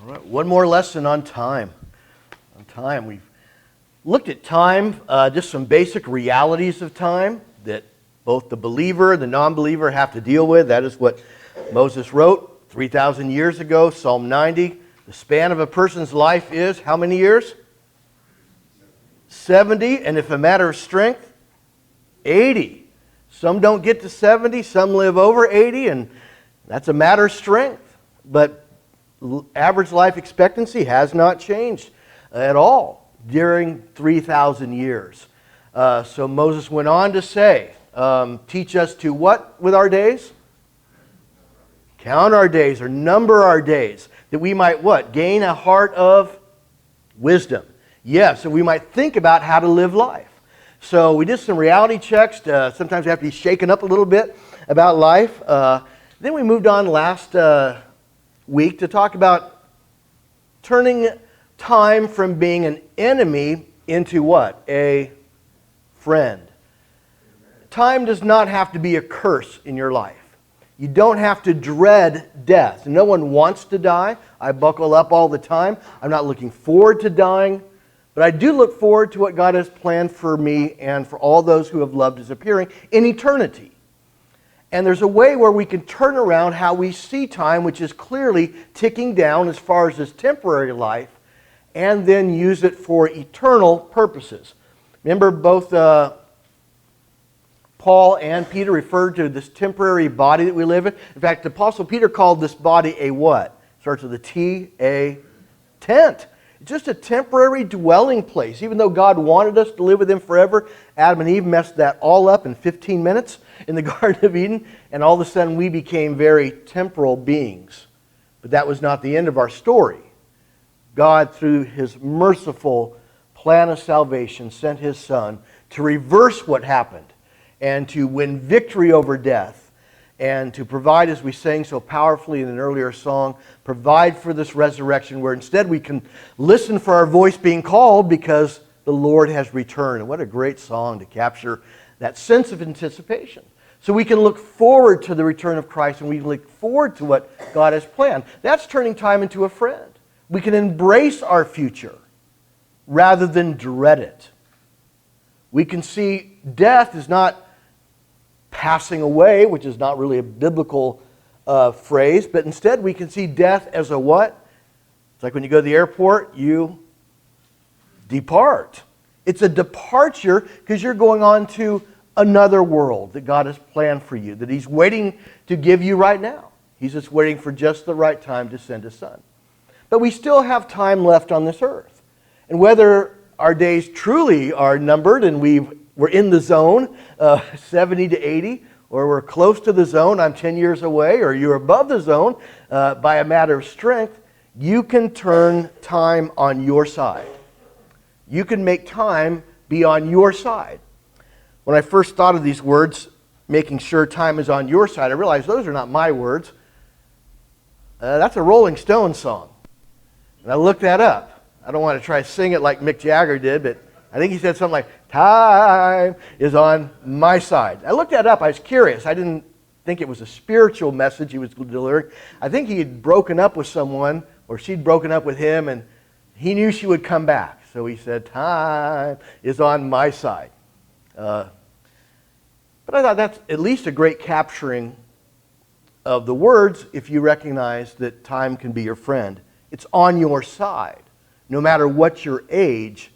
All right, one more lesson on time. We've looked at time, just some basic realities of time that both the believer and the non-believer have to deal with. That is what Moses wrote 3,000 years ago, Psalm 90. The span of a person's life is how many years? 70, and if a matter of strength, 80. Some don't get to 70, some live over 80, and that's a matter of strength. But average life expectancy has not changed at all during 3,000 years. So Moses went on to say, teach us to what with our days? Count our days or number our days, that we might what? Gain a heart of wisdom. Yes, so we might think about how to live life. So we did some reality checks. Sometimes we have to be shaken up a little bit about life. Then we moved on last week to talk about turning time from being an enemy into what? A friend. Time does not have to be a curse in your life. You don't have to dread death. No one wants to die. I buckle up all the time. I'm not looking forward to dying. But I do look forward to what God has planned for me and for all those who have loved His appearing in eternity. And there's a way where we can turn around how we see time, which is clearly ticking down as far as this temporary life, and then use it for eternal purposes. Remember, both Paul and Peter referred to this temporary body that we live in. In fact, the Apostle Peter called this body a what? Starts with a T, a tent. It's just a temporary dwelling place. Even though God wanted us to live with Him forever, Adam and Eve messed that all up in 15 minutes in the Garden of Eden, and all of a sudden we became very temporal beings. But that was not the end of our story. God, through His merciful plan of salvation, sent His Son to reverse what happened and to win victory over death, and to provide, as we sang so powerfully in an earlier song, provide for this resurrection where instead we can listen for our voice being called because the Lord has returned. And what a great song to capture that sense of anticipation. So we can look forward to the return of Christ, and we look forward to what God has planned. That's turning time into a friend. We can embrace our future rather than dread it. We can see death is not passing away, which is not really a biblical phrase, but instead we can see death as a what? It's like when you go to the airport, you depart. It's a departure because you're going on to another world that God has planned for you, that He's waiting to give you right now. He's just waiting for just the right time to send His Son. But we still have time left on this earth. And whether our days truly are numbered and we're in the zone, 70 to 80, or we're close to the zone, I'm 10 years away, or you're above the zone by a matter of strength, you can turn time on your side. You can make time be on your side. When I first thought of these words, making sure time is on your side, I realized those are not my words. That's a Rolling Stones song. And I looked that up. I don't want to try to sing it like Mick Jagger did, but I think he said something like, time is on my side. I looked that up. I was curious. I didn't think it was a spiritual message he was delivering. I think he had broken up with someone, or she'd broken up with him, and he knew she would come back. So he said, time is on my side. But I thought that's at least a great capturing of the words if you recognize that time can be your friend. It's on your side. No matter what your age,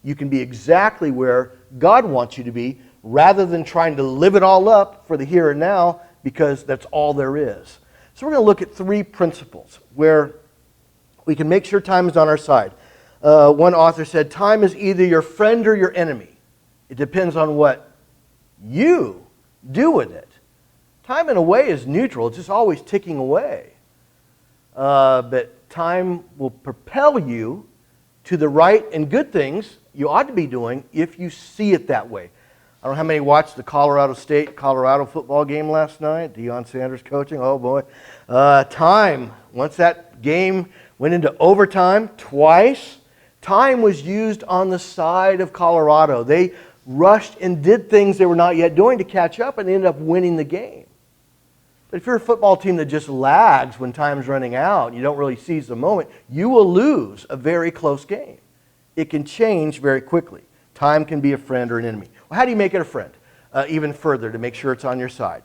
you can be exactly where God wants you to be rather than trying to live it all up for the here and now because that's all there is. So we're going to look at three principles where we can make sure time is on our side. One author said, time is either your friend or your enemy. It depends on what you do with it. Time in a way is neutral. It's just always ticking away. But time will propel you to the right and good things you ought to be doing if you see it that way. I don't know how many watched the Colorado football game last night. Deion Sanders coaching. Oh boy. Time. Once that game went into overtime twice, time was used on the side of Colorado. They rushed and did things they were not yet doing to catch up and ended up winning the game. But if you're a football team that just lags when time's running out, and you don't really seize the moment, you will lose a very close game. It can change very quickly. Time can be a friend or an enemy. Well, how do you make it a friend? Even further, to make sure it's on your side.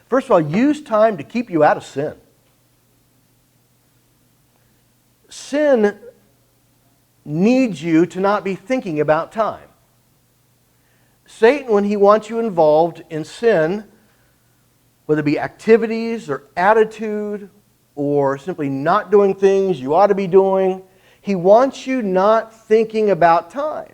First of all, use time to keep you out of sin. Sin needs you to not be thinking about time. Satan, when he wants you involved in sin, whether it be activities or attitude or simply not doing things you ought to be doing, he wants you not thinking about time.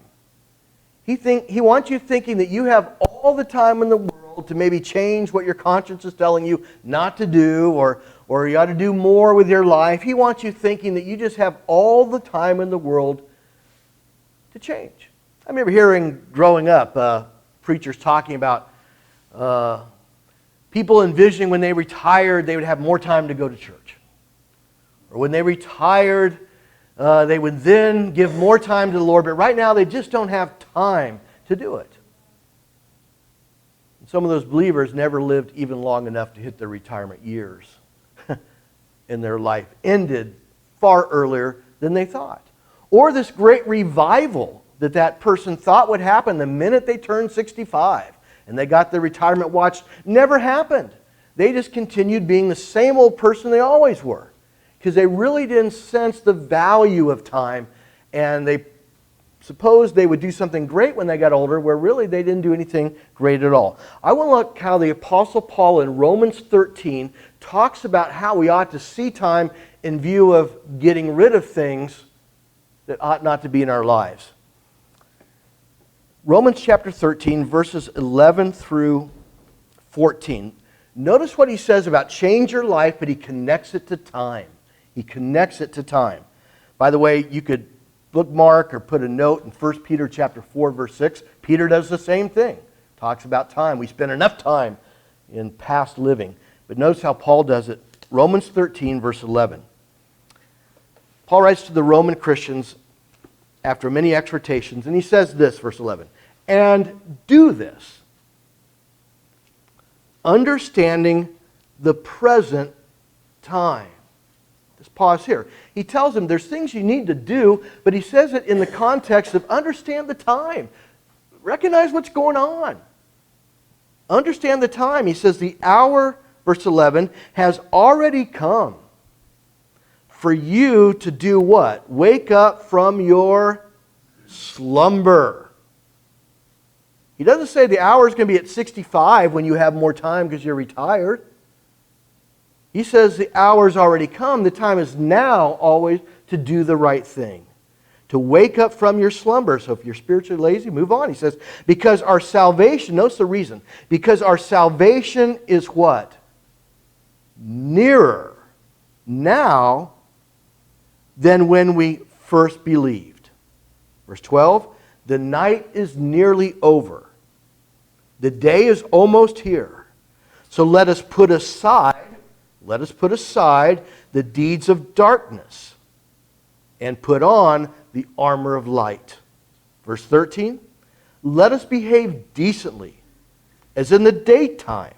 He wants you thinking that you have all the time in the world to maybe change what your conscience is telling you not to do, or you ought to do more with your life. He wants you thinking that you just have all the time in the world to change. I remember hearing growing up preachers talking about people envisioning when they retired they would have more time to go to church. Or when they retired they would then give more time to the Lord, but right now they just don't have time to do it. And some of those believers never lived even long enough to hit their retirement years. In their life ended far earlier than they thought. Or this great revival that person thought would happen the minute they turned 65 and they got their retirement watch never happened. They just continued being the same old person they always were, because they really didn't sense the value of time, and they supposed they would do something great when they got older, where really they didn't do anything great at all. I want to look how the Apostle Paul in Romans 13 talks about how we ought to see time in view of getting rid of things that ought not to be in our lives. Romans chapter 13, verses 11 through 14. Notice what he says about change your life, but he connects it to time. He connects it to time. By the way, you could bookmark or put a note in 1 Peter chapter 4, verse 6. Peter does the same thing. Talks about time. We spend enough time in past living. But notice how Paul does it. Romans 13, verse 11. Paul writes to the Roman Christians after many exhortations, and he says this, verse 11, "And do this, understanding the present time." Just pause here. He tells them there's things you need to do, but he says it in the context of understand the time. Recognize what's going on. Understand the time. He says the hour, verse 11, has already come for you to do what? Wake up from your slumber. He doesn't say the hour is going to be at 65 when you have more time because you're retired. He says the hour's already come. The time is now always to do the right thing. To wake up from your slumber. So if you're spiritually lazy, move on. He says, because our salvation, notice the reason. Because our salvation is what? Nearer now than when we first believed. Verse 12, the night is nearly over. The day is almost here. So let us put aside the deeds of darkness and put on the armor of light. Verse 13, let us behave decently as in the daytime,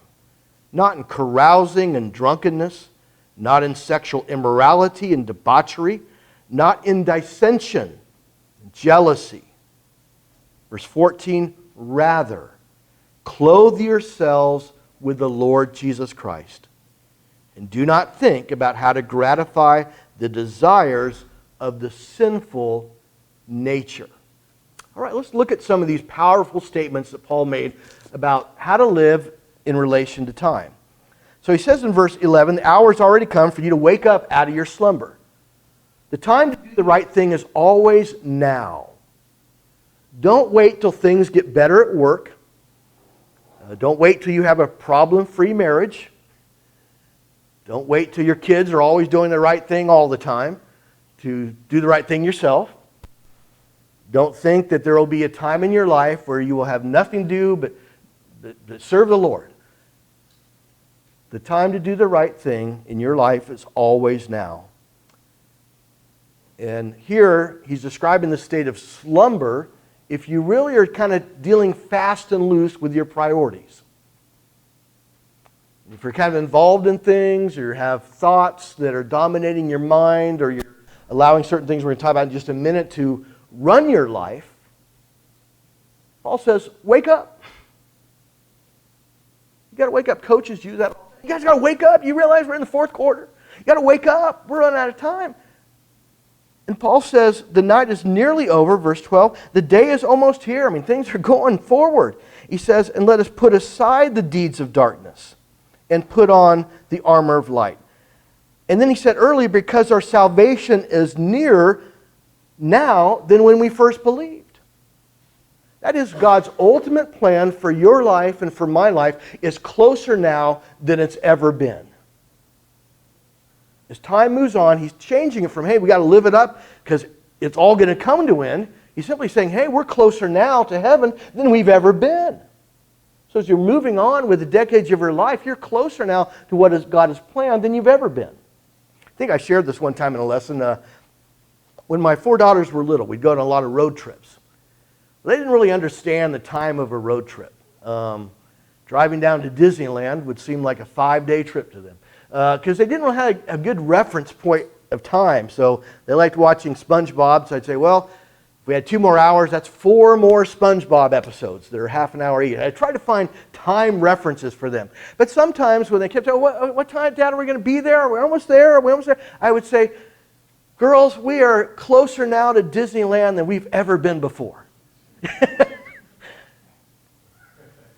not in carousing and drunkenness, not in sexual immorality and debauchery, not in dissension and jealousy. Verse 14, rather, clothe yourselves with the Lord Jesus Christ, and do not think about how to gratify the desires of the sinful nature. All right, let's look at some of these powerful statements that Paul made about how to live in relation to time. So he says in verse 11, the hour's already come for you to wake up out of your slumber. The time to do the right thing is always now. Don't wait till things get better at work. Don't wait till you have a problem-free marriage. Don't wait till your kids are always doing the right thing all the time to do the right thing yourself. Don't think that there will be a time in your life where you will have nothing to do but serve the Lord. The time to do the right thing in your life is always now. And here he's describing the state of slumber if you really are kind of dealing fast and loose with your priorities. If you're kind of involved in things, or have thoughts that are dominating your mind, or you're allowing certain things we're going to talk about in just a minute to run your life, Paul says, wake up. You got to wake up. Coaches use that. You guys got to wake up. You realize we're in the fourth quarter. You got to wake up. We're running out of time. And Paul says the night is nearly over, verse 12. The day is almost here. I mean, things are going forward. He says, and let us put aside the deeds of darkness and put on the armor of light. And then he said earlier, because our salvation is nearer now than when we first believed. That is, God's ultimate plan for your life and for my life is closer now than it's ever been. As time moves on, he's changing it from, hey, we got to live it up because it's all going to come to end. He's simply saying, hey, we're closer now to heaven than we've ever been. So as you're moving on with the decades of your life, you're closer now to what God has planned than you've ever been. I think I shared this one time in a lesson. When my 4 daughters were little, we'd go on a lot of road trips. They didn't really understand the time of a road trip. Driving down to Disneyland would seem like a 5-day trip to them because they didn't really have a good reference point of time. So they liked watching SpongeBob, so I'd say, well, if we had 2 more hours, that's 4 more SpongeBob episodes that are half an hour each. I tried to find time references for them. But sometimes when they kept saying, what time, Dad, are we going to be there? Are we almost there? Are we almost there? I would say, girls, we are closer now to Disneyland than we've ever been before.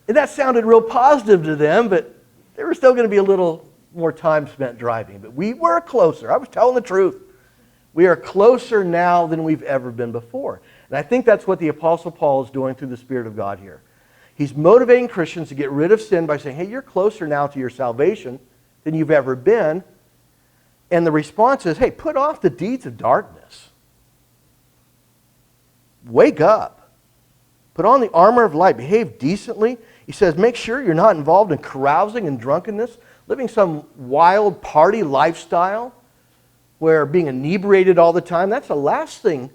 And that sounded real positive to them, but there was still going to be a little more time spent driving. But we were closer. I was telling the truth. We are closer now than we've ever been before. And I think that's what the Apostle Paul is doing through the Spirit of God here. He's motivating Christians to get rid of sin by saying, hey, you're closer now to your salvation than you've ever been. And the response is, hey, put off the deeds of darkness. Wake up. Put on the armor of light. Behave decently. He says, make sure you're not involved in carousing and drunkenness, living some wild party lifestyle where being inebriated all the time, that's the last thing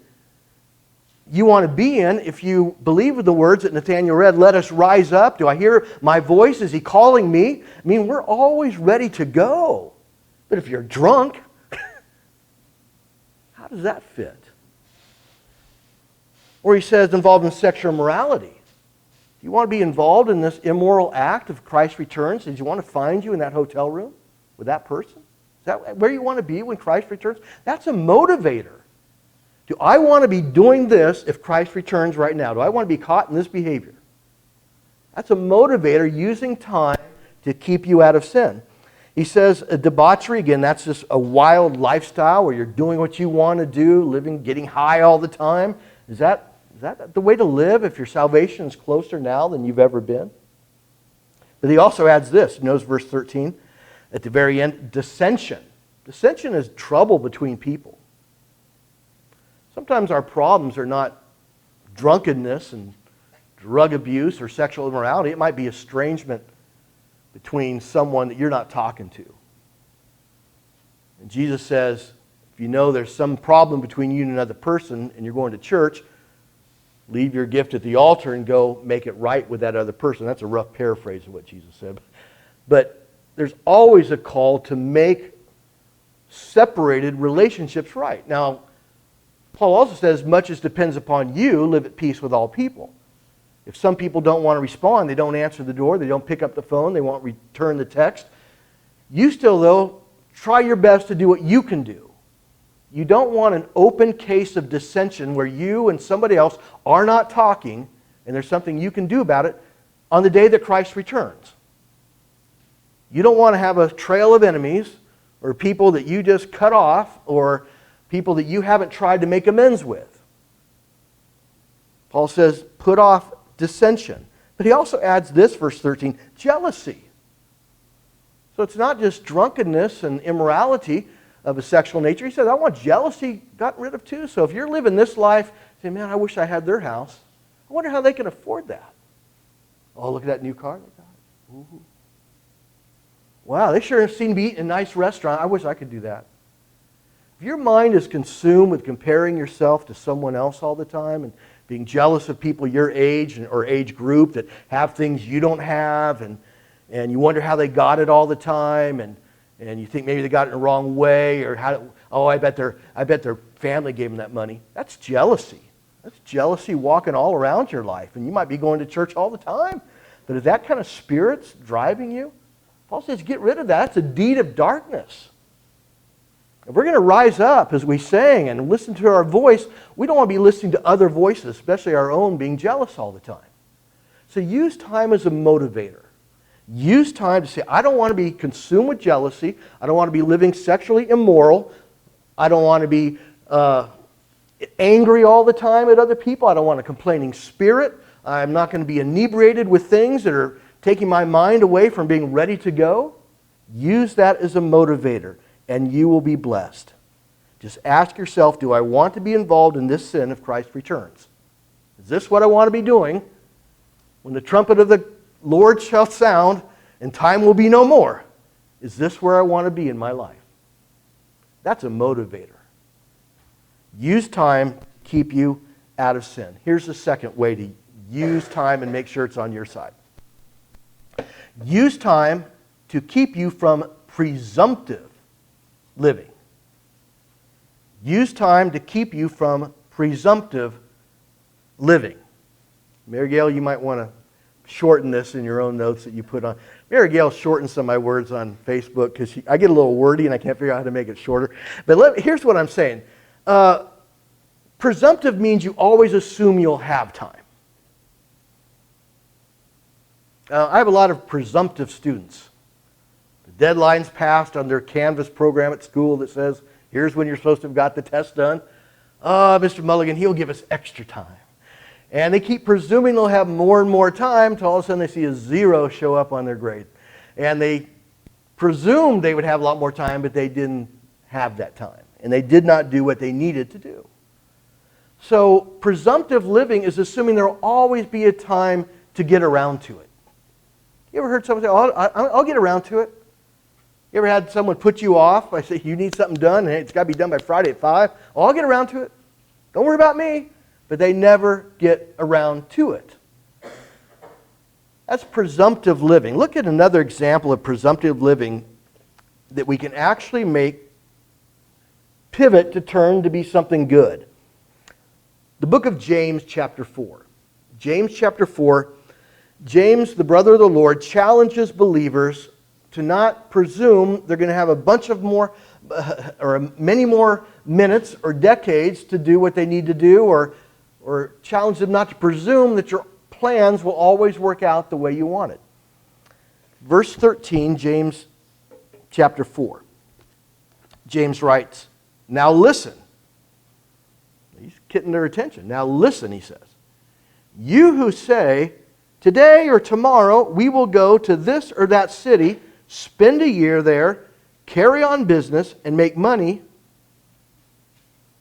you want to be in if you believe the words that Nathaniel read, let us rise up. Do I hear my voice? Is he calling me? I mean, we're always ready to go. But if you're drunk, how does that fit? Or he says involved in sexual immorality. Do you want to be involved in this immoral act if Christ returns? Does he want to find you in that hotel room with that person? Is that where you want to be when Christ returns? That's a motivator. Do I want to be doing this if Christ returns right now? Do I want to be caught in this behavior? That's a motivator using time to keep you out of sin. He says a debauchery, again, that's just a wild lifestyle where you're doing what you want to do, living, getting high all the time. Is that the way to live if your salvation is closer now than you've ever been? But he also adds this, notice verse 13, at the very end, dissension. Dissension is trouble between people. Sometimes our problems are not drunkenness and drug abuse or sexual immorality. It might be estrangement between someone that you're not talking to. And Jesus says, if you know there's some problem between you and another person and you're going to church, leave your gift at the altar and go make it right with that other person. That's a rough paraphrase of what Jesus said. But there's always a call to make separated relationships right. Now, Paul also says, much as depends upon you, live at peace with all people. If some people don't want to respond, they don't answer the door, they don't pick up the phone, they won't return the text, you still, though, try your best to do what you can do. You don't want an open case of dissension where you and somebody else are not talking and there's something you can do about it on the day that Christ returns. You don't want to have a trail of enemies or people that you just cut off or people that you haven't tried to make amends with. Paul says, put off dissension. But he also adds this, verse 13, jealousy. So it's not just drunkenness and immorality of a sexual nature. He says, I want jealousy gotten rid of too. So if you're living this life, say, man, I wish I had their house. I wonder how they can afford that. Oh, look at that new car they got. Ooh. Wow, they sure seem to be eating in a nice restaurant. I wish I could do that. If your mind is consumed with comparing yourself to someone else all the time and being jealous of people your age or age group that have things you don't have, and and you wonder how they got it all the time, and you think maybe they got it in the wrong way, or I bet their family gave them that money. That's jealousy. That's jealousy walking all around your life, and you might be going to church all the time, but if that kind of spirit's driving you, Paul says get rid of that. That's a deed of darkness. If we're going to rise up as we sing and listen to our voice, we don't want to be listening to other voices, especially our own, being jealous all the time. So use time as a motivator. Use time to say, I don't want to be consumed with jealousy. I don't want to be living sexually immoral. I don't want to be angry all the time at other people. I don't want a complaining spirit. I'm not going to be inebriated with things that are taking my mind away from being ready to go. Use that as a motivator, and you will be blessed. Just ask yourself, do I want to be involved in this sin if Christ returns? Is this what I want to be doing when the trumpet of the Lord shall sound and time will be no more? Is this where I want to be in my life? That's a motivator. Use time to keep you out of sin. Here's the second way to use time and make sure it's on your side. Use time to keep you from presumptive living. Use time to keep you from presumptive living. Mary Gail, you might want to shorten this in your own notes that you put on. Mary Gail shortened some of my words on Facebook because I get a little wordy and I can't figure out how to make it shorter. But here's what I'm saying. Presumptive means you always assume you'll have time. I have a lot of presumptive students. The deadline's passed on their Canvas program at school that says, here's when you're supposed to have got the test done. Mr. Mulligan, he'll give us extra time. And they keep presuming they'll have more and more time until all of a sudden they see a 0 show up on their grade. And they presumed they would have a lot more time, but they didn't have that time. And they did not do what they needed to do. So presumptive living is assuming there will always be a time to get around to it. You ever heard someone say, I'll get around to it? You ever had someone put you off? I say, you need something done, and it's got to be done by Friday at 5. Oh, I'll get around to it. Don't worry about me. But they never get around to it. That's presumptive living. Look at another example of presumptive living that we can actually make pivot to turn to be something good. The book of James chapter 4. James chapter 4. James, the brother of the Lord, challenges believers to not presume they're going to have a bunch of more or many more minutes or decades to do what they need to do, or challenge them not to presume that your plans will always work out the way you want it. Verse 13, James chapter 4. James writes, now listen. He's getting their attention. Now listen, he says. You who say, today or tomorrow we will go to this or that city, spend a year there, carry on business, and make money,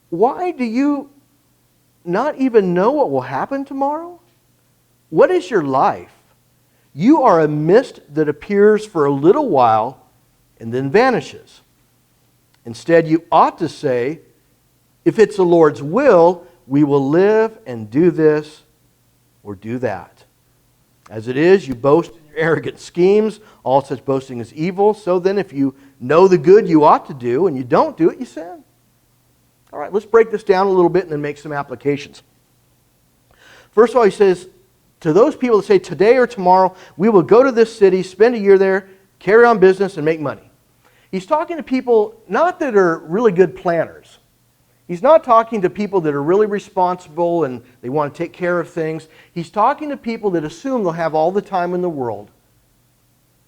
why do you not even know what will happen tomorrow? What is your life? You are a mist that appears for a little while and then vanishes. Instead, you ought to say, if it's the Lord's will, we will live and do this or do that. As it is, you boast in your arrogant schemes. All such boasting is evil. So then, if you know the good you ought to do and you don't do it, you sin. All right, let's break this down a little bit and then make some applications. First of all, he says, to those people that say, today or tomorrow, we will go to this city, spend a year there, carry on business, and make money. He's talking to people not that are really good planners. He's not talking to people that are really responsible and they want to take care of things. He's talking to people that assume they'll have all the time in the world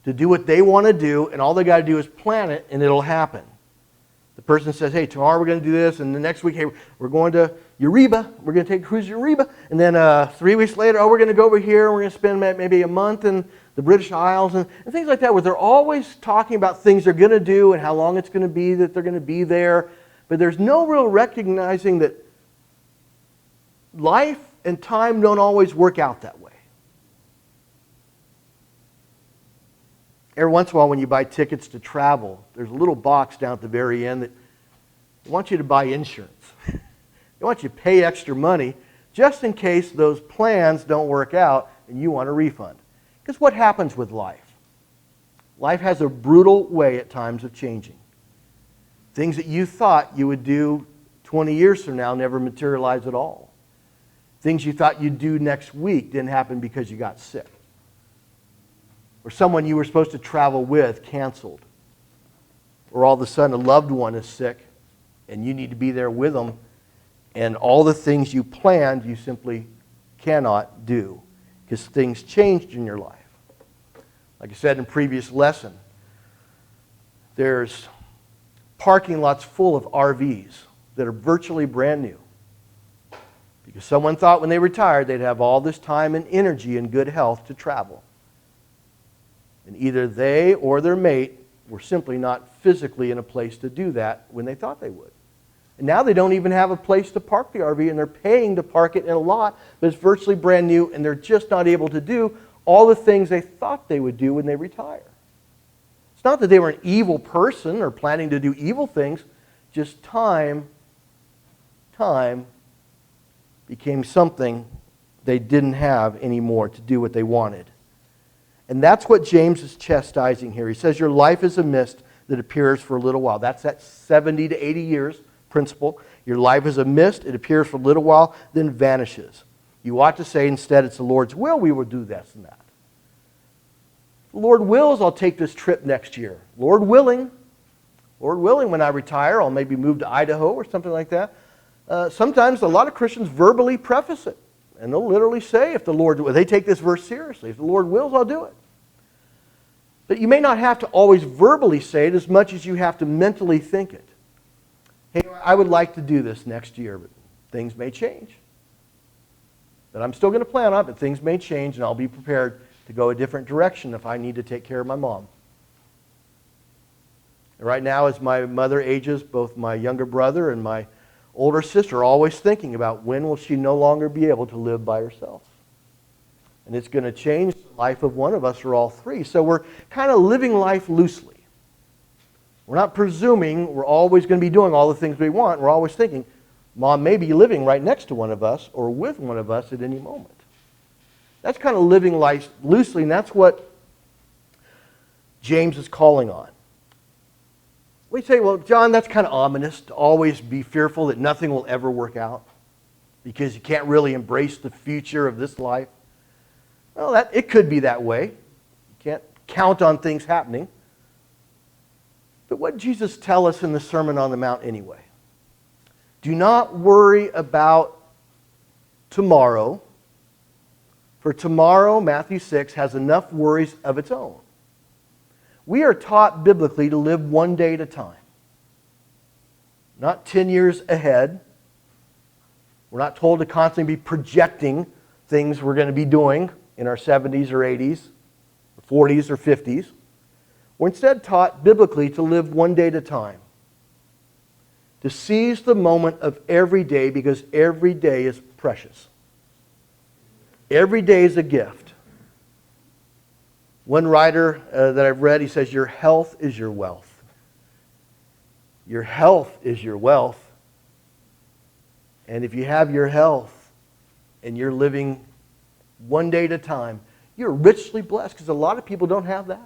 to do what they want to do, and all they got to do is plan it, and it'll happen. The person says, hey, tomorrow we're going to do this, and the next week, hey, we're going to Uriba. We're going to take a cruise to Uriba. And then 3 weeks later, oh, we're going to go over here, and we're going to spend maybe a month in the British Isles, and things like that, where they're always talking about things they're going to do and how long it's going to be that they're going to be there. But there's no real recognizing that life and time don't always work out that way. Every once in a while when you buy tickets to travel, there's a little box down at the very end that wants you to buy insurance. They want you to pay extra money just in case those plans don't work out and you want a refund. Because what happens with life? Life has a brutal way at times of changing. Things that you thought you would do 20 years from now never materialize at all. Things you thought you'd do next week didn't happen because you got sick. Or someone you were supposed to travel with canceled. Or all of a sudden a loved one is sick and you need to be there with them. And all the things you planned you simply cannot do because things changed in your life. Like I said in a previous lesson, there's parking lots full of RVs that are virtually brand new. Because someone thought when they retired they'd have all this time and energy and good health to travel. And either they or their mate were simply not physically in a place to do that when they thought they would. And now they don't even have a place to park the RV, and they're paying to park it in a lot that's virtually brand new, and they're just not able to do all the things they thought they would do when they retire. It's not that they were an evil person or planning to do evil things, just time became something they didn't have anymore to do what they wanted. And that's what James is chastising here. He says your life is a mist that appears for a little while. That's that 70 to 80 years principle. Your life is a mist, it appears for a little while, then vanishes. You ought to say instead, it's the Lord's will we will do this and that. If the Lord wills, I'll take this trip next year. Lord willing, when I retire, I'll maybe move to Idaho or something like that. Sometimes a lot of Christians verbally preface it. And they'll literally say, if the Lord, they take this verse seriously. If the Lord wills, I'll do it. But you may not have to always verbally say it as much as you have to mentally think it. Hey, I would like to do this next year, but things may change. But I'm still going to plan on it, but things may change, and I'll be prepared to go a different direction if I need to take care of my mom. And right now, as my mother ages, both my younger brother and my older sister are always thinking about when will she no longer be able to live by herself. And it's going to change the life of one of us or all three. So we're kind of living life loosely. We're not presuming we're always going to be doing all the things we want. We're always thinking, Mom may be living right next to one of us or with one of us at any moment. That's kind of living life loosely, and that's what James is calling on. We say, well, John, that's kind of ominous to always be fearful that nothing will ever work out because you can't really embrace the future of this life. Well, it could be that way. You can't count on things happening. But what did Jesus tell us in the Sermon on the Mount anyway? Do not worry about tomorrow, for tomorrow, Matthew 6, has enough worries of its own. We are taught biblically to live one day at a time. Not 10 years ahead. We're not told to constantly be projecting things we're going to be doing in our 70s or 80s, or 40s or 50s. We're instead taught biblically to live one day at a time. To seize the moment of every day because every day is precious. Every day is a gift. One writer that I've read, he says, your health is your wealth. Your health is your wealth. And if you have your health and you're living one day at a time, you're richly blessed because a lot of people don't have that.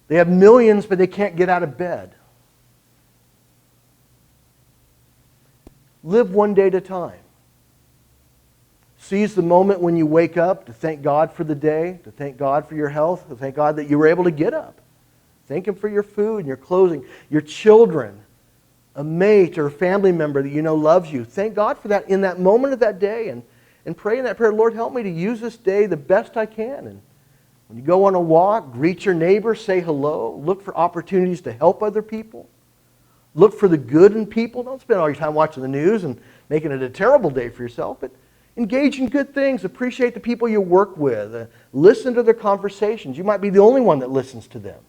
They have millions, but they can't get out of bed. Live one day at a time. Seize the moment when you wake up to thank God for the day, to thank God for your health, to thank God that you were able to get up. Thank Him for your food and your clothing, your children, a mate or a family member that you know loves you. Thank God for that in that moment of that day and pray in that prayer, Lord, help me to use this day the best I can. And when you go on a walk, greet your neighbor, say hello, look for opportunities to help other people. Look for the good in people. Don't spend all your time watching the news and making it a terrible day for yourself, but engage in good things. Appreciate the people you work with. Listen to their conversations. You might be the only one that listens to them.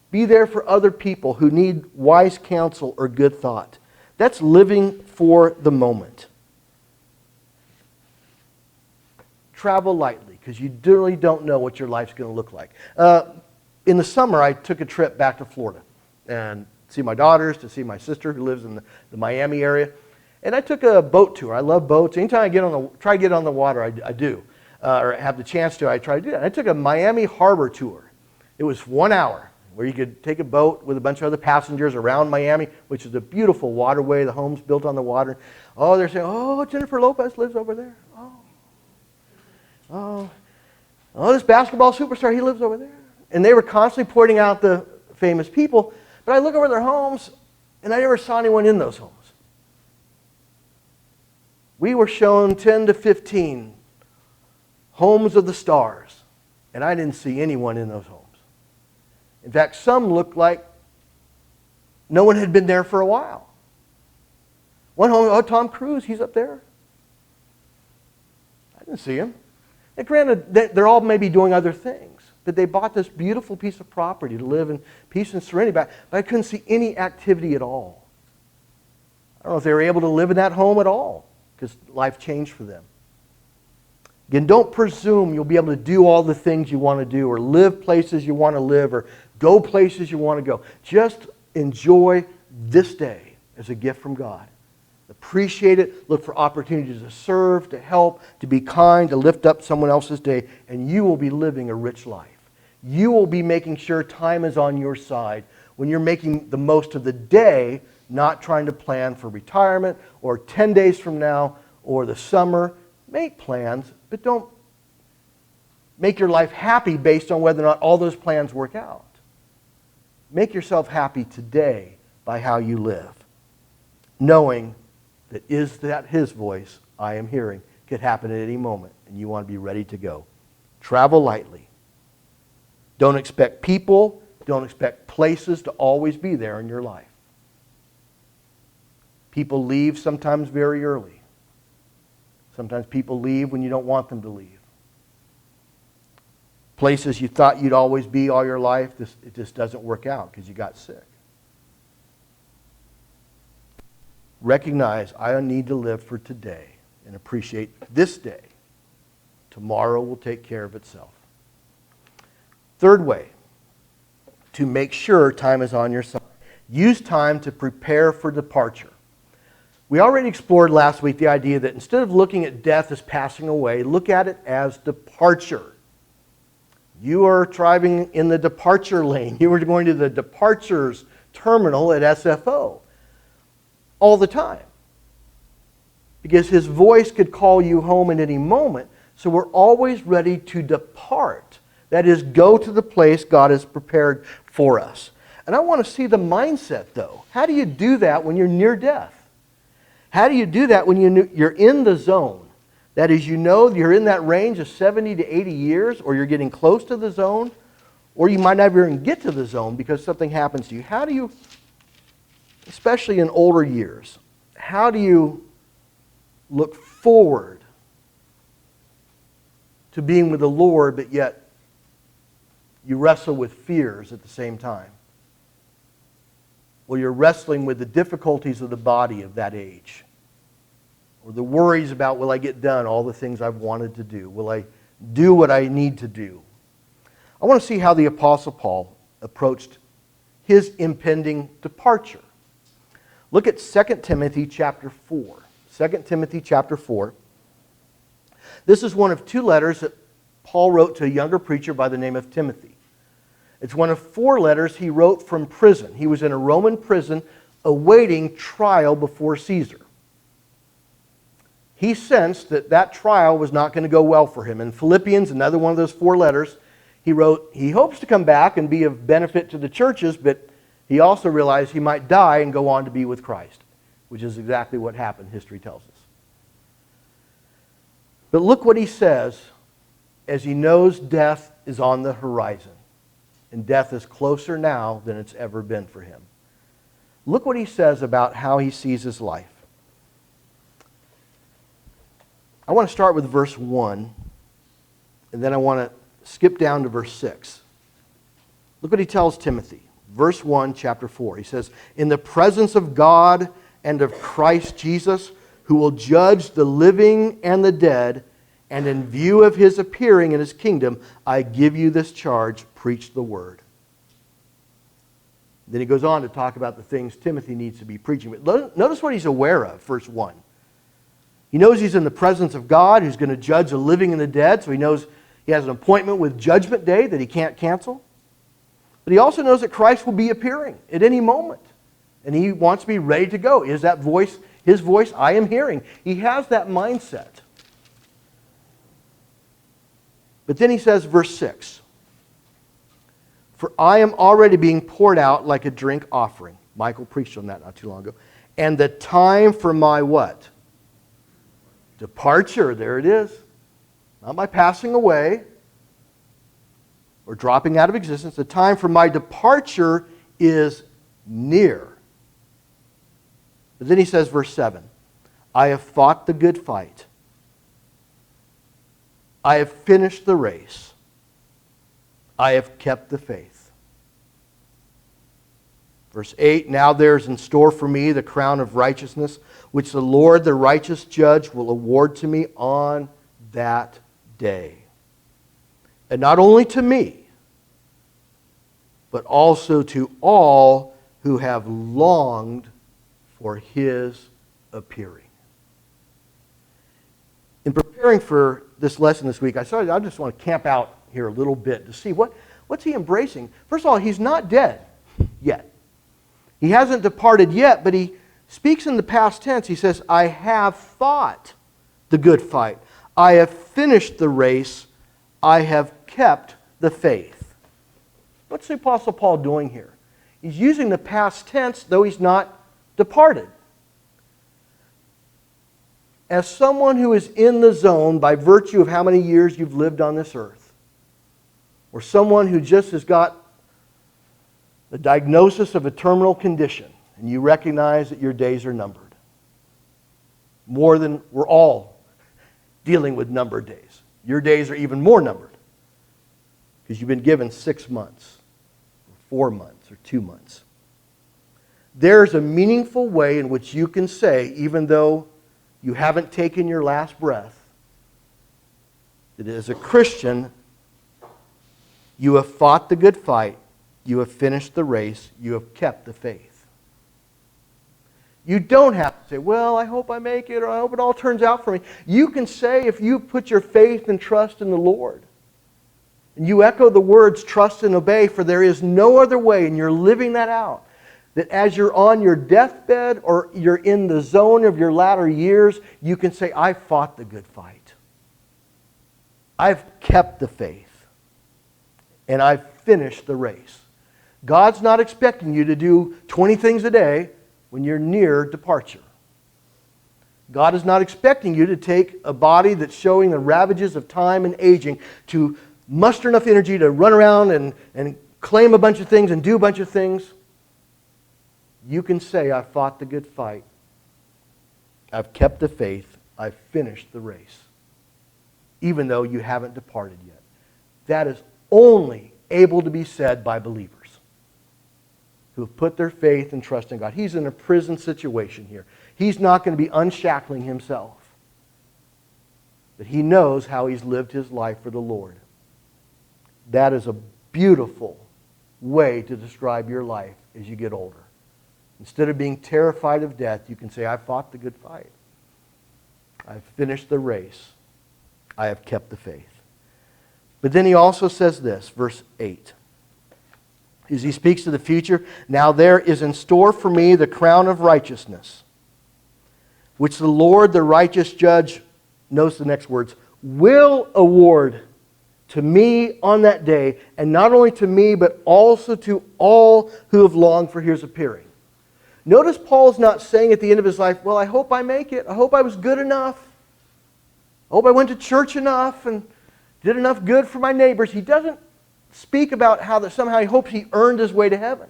Be there for other people who need wise counsel or good thought. That's living for the moment. Travel lightly because you really don't know what your life's going to look like. In the summer, I took a trip back to Florida and see my daughters, to see my sister who lives in the Miami area. And I took a boat tour. I love boats. Anytime I try to get on the water, I do. or have the chance to, I try to do that. And I took a Miami harbor tour. It was 1 hour where you could take a boat with a bunch of other passengers around Miami, which is a beautiful waterway, the homes built on the water. Oh, they're saying, oh, Jennifer Lopez lives over there. Oh, this basketball superstar, he lives over there. And they were constantly pointing out the famous people, but I look over their homes, and I never saw anyone in those homes. We were shown 10 to 15 homes of the stars, and I didn't see anyone in those homes. In fact, some looked like no one had been there for a while. One home, oh, Tom Cruise, he's up there. I didn't see him. And granted, they're all maybe doing other things, but they bought this beautiful piece of property to live in peace and serenity, but I couldn't see any activity at all. I don't know if they were able to live in that home at all, because life changed for them. Again, don't presume you'll be able to do all the things you want to do, or live places you want to live, or go places you want to go. Just enjoy this day as a gift from God. Appreciate it. Look for opportunities to serve, to help, to be kind, to lift up someone else's day, and you will be living a rich life. You will be making sure time is on your side when you're making the most of the day, not trying to plan for retirement or 10 days from now or the summer. Make plans, but don't make your life happy based on whether or not all those plans work out. Make yourself happy today by how you live, knowing that is that His voice I am hearing could happen at any moment, and you want to be ready to go. Travel lightly. Don't expect people, don't expect places to always be there in your life. People leave sometimes very early. Sometimes people leave when you don't want them to leave. Places you thought you'd always be all your life, it just doesn't work out because you got sick. Recognize I need to live for today and appreciate this day. Tomorrow will take care of itself. Third way to make sure time is on your side. Use time to prepare for departure. We already explored last week the idea that instead of looking at death as passing away, look at it as departure. You are driving in the departure lane. You were going to the departures terminal at SFO all the time. Because His voice could call you home at any moment. So we're always ready to depart. That is, go to the place God has prepared for us. And I want to see the mindset, though. How do you do that when you're near death? How do you do that when you're in the zone? That is, you know you're in that range of 70 to 80 years, or you're getting close to the zone, or you might never even get to the zone because something happens to you. How do you, especially in older years, how do you look forward to being with the Lord, but yet you wrestle with fears at the same time? Well, you're wrestling with the difficulties of the body of that age, or the worries about, will I get done all the things I've wanted to do? Will I do what I need to do? I want to see how the Apostle Paul approached his impending departure. Look at 2 Timothy chapter 4. 2 Timothy chapter 4. This is one of two letters that Paul wrote to a younger preacher by the name of Timothy. It's one of 4 letters he wrote from prison. He was in a Roman prison awaiting trial before Caesar. He sensed that that trial was not going to go well for him. In Philippians, another one of those 4 letters, he wrote, he hopes to come back and be of benefit to the churches, but he also realized he might die and go on to be with Christ, which is exactly what happened, history tells us. But look what he says as he knows death is on the horizon. And death is closer now than it's ever been for him. Look what he says about how he sees his life. I want to start with verse 1, and then I want to skip down to verse 6. Look what he tells Timothy. Verse 1, chapter 4. He says, in the presence of God and of Christ Jesus, who will judge the living and the dead, and in view of His appearing in His kingdom, I give you this charge, preach the word. Then he goes on to talk about the things Timothy needs to be preaching. But notice what he's aware of, verse 1. He knows he's in the presence of God who's going to judge the living and the dead, so he knows he has an appointment with Judgment Day that he can't cancel. But he also knows that Christ will be appearing at any moment. And he wants to be ready to go. Is that voice his voice? I am hearing. He has that mindset. But then he says, verse 6, "For I am already being poured out like a drink offering." Michael preached on that not too long ago. "And the time for my" what? Departure. There it is. Not my passing away or dropping out of existence. The time for my departure is near. But then he says, verse 7, "I have fought the good fight. I have finished the race. I have kept the faith." Verse 8, "Now there is in store for me the crown of righteousness, which the Lord, the righteous judge, will award to me on that day. And not only to me, but also to all who have longed for His appearing." In preparing for this lesson this week, I just want to camp out here a little bit to see what's he embracing. First of all, he's not dead yet. He hasn't departed yet, but he speaks in the past tense. He says, "I have fought the good fight. I have finished the race. I have kept the faith." What's the Apostle Paul doing here? He's using the past tense, though he's not departed. As someone who is in the zone by virtue of how many years you've lived on this earth, or someone who just has got the diagnosis of a terminal condition, and you recognize that your days are numbered. More than we're all dealing with numbered days. Your days are even more numbered because you've been given 6 months, or 4 months, or 2 months. There's a meaningful way in which you can say, even though you haven't taken your last breath, that as a Christian, you have fought the good fight, you have finished the race, you have kept the faith. You don't have to say, "Well, I hope I make it," or "I hope it all turns out for me." You can say, if you put your faith and trust in the Lord, and you echo the words, "Trust and obey," for there is no other way, and you're living that out, that as you're on your deathbed or you're in the zone of your latter years, you can say, "I fought the good fight. I've kept the faith. And I've finished the race." God's not expecting you to do 20 things a day when you're near departure. God is not expecting you to take a body that's showing the ravages of time and aging to muster enough energy to run around and claim a bunch of things and do a bunch of things. You can say, "I fought the good fight. I've kept the faith. I've finished the race." Even though you haven't departed yet. That is only able to be said by believers who have put their faith and trust in God. He's in a prison situation here. He's not going to be unshackling himself. But he knows how he's lived his life for the Lord. That is a beautiful way to describe your life as you get older. Instead of being terrified of death, you can say, "I fought the good fight. I've finished the race. I have kept the faith." But then he also says this, verse 8. As he speaks to the future, "Now there is in store for me the crown of righteousness, which the Lord, the righteous judge," notice the next words, "will award to me on that day, and not only to me, but also to all who have longed for His appearing." Notice Paul's not saying at the end of his life, "Well, I hope I make it. I hope I was good enough. I hope I went to church enough and did enough good for my neighbors." He doesn't speak about how that somehow he hopes he earned his way to heaven.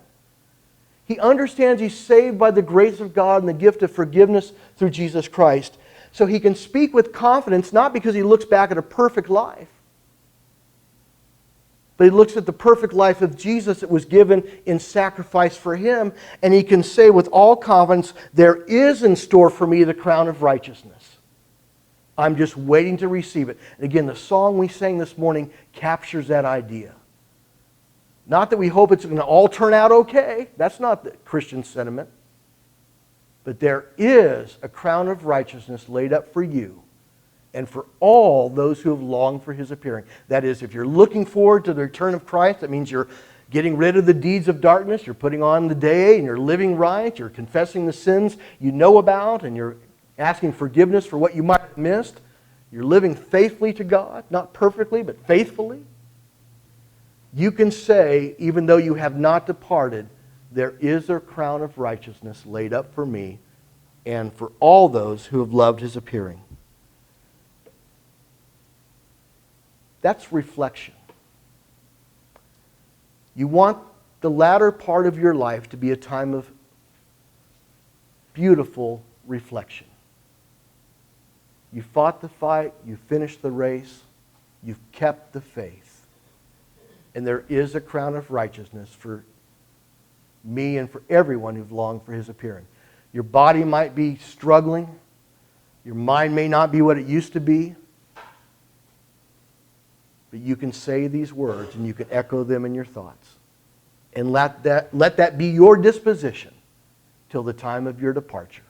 He understands he's saved by the grace of God and the gift of forgiveness through Jesus Christ. So he can speak with confidence, not because he looks back at a perfect life, but he looks at the perfect life of Jesus that was given in sacrifice for him, and he can say with all confidence, "There is in store for me the crown of righteousness. I'm just waiting to receive it." And again, the song we sang this morning captures that idea. Not that we hope it's going to all turn out okay. That's not the Christian sentiment. But there is a crown of righteousness laid up for you and for all those who have longed for his appearing. That is, if you're looking forward to the return of Christ, that means you're getting rid of the deeds of darkness, you're putting on the day, and you're living right, you're confessing the sins you know about, and you're asking forgiveness for what you might have missed. You're living faithfully to God, not perfectly, but faithfully. You can say, even though you have not departed, there is a crown of righteousness laid up for me and for all those who have loved his appearing. That's reflection. You want the latter part of your life to be a time of beautiful reflection. You fought the fight, you finished the race, you've kept the faith. And there is a crown of righteousness for me and for everyone who've longed for his appearing. Your body might be struggling. Your mind may not be what it used to be. But you can say these words and you can echo them in your thoughts. And let that be your disposition till the time of your departure.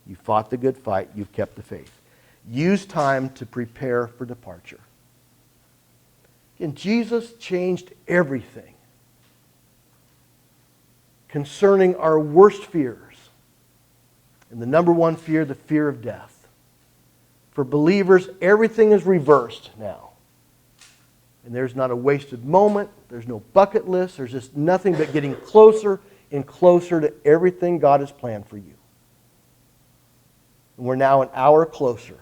You fought the good fight. You've kept the faith. Use time to prepare for departure. Again, Jesus changed everything concerning our worst fears. And the number one fear, the fear of death. For believers, everything is reversed now. And there's not a wasted moment. There's no bucket list. There's just nothing but getting closer and closer to everything God has planned for you. And we're now an hour closer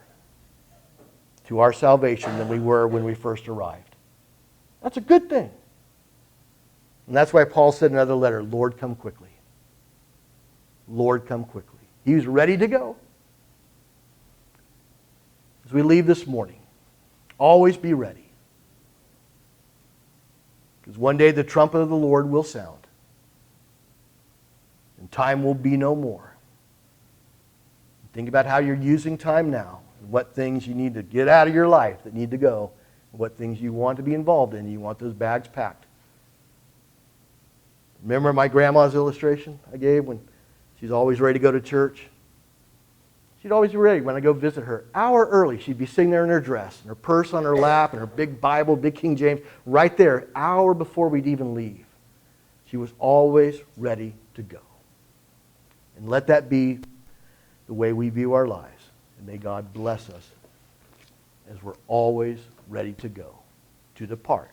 to our salvation than we were when we first arrived. That's a good thing. And that's why Paul said in another letter, Lord, come quickly. Lord, come quickly. He was ready to go. As we leave this morning, always be ready. Because one day the trumpet of the Lord will sound. And time will be no more. Think about how you're using time now. And what things you need to get out of your life that need to go. And what things you want to be involved in. You want those bags packed. Remember my grandma's illustration I gave when she's always ready to go to church? She'd always be ready when I go visit her. Hour early, she'd be sitting there in her dress, and her purse on her lap, and her big Bible, big King James, right there, hour before we'd even leave. She was always ready to go. And let that be the way we view our lives. And may God bless us as we're always ready to go, to depart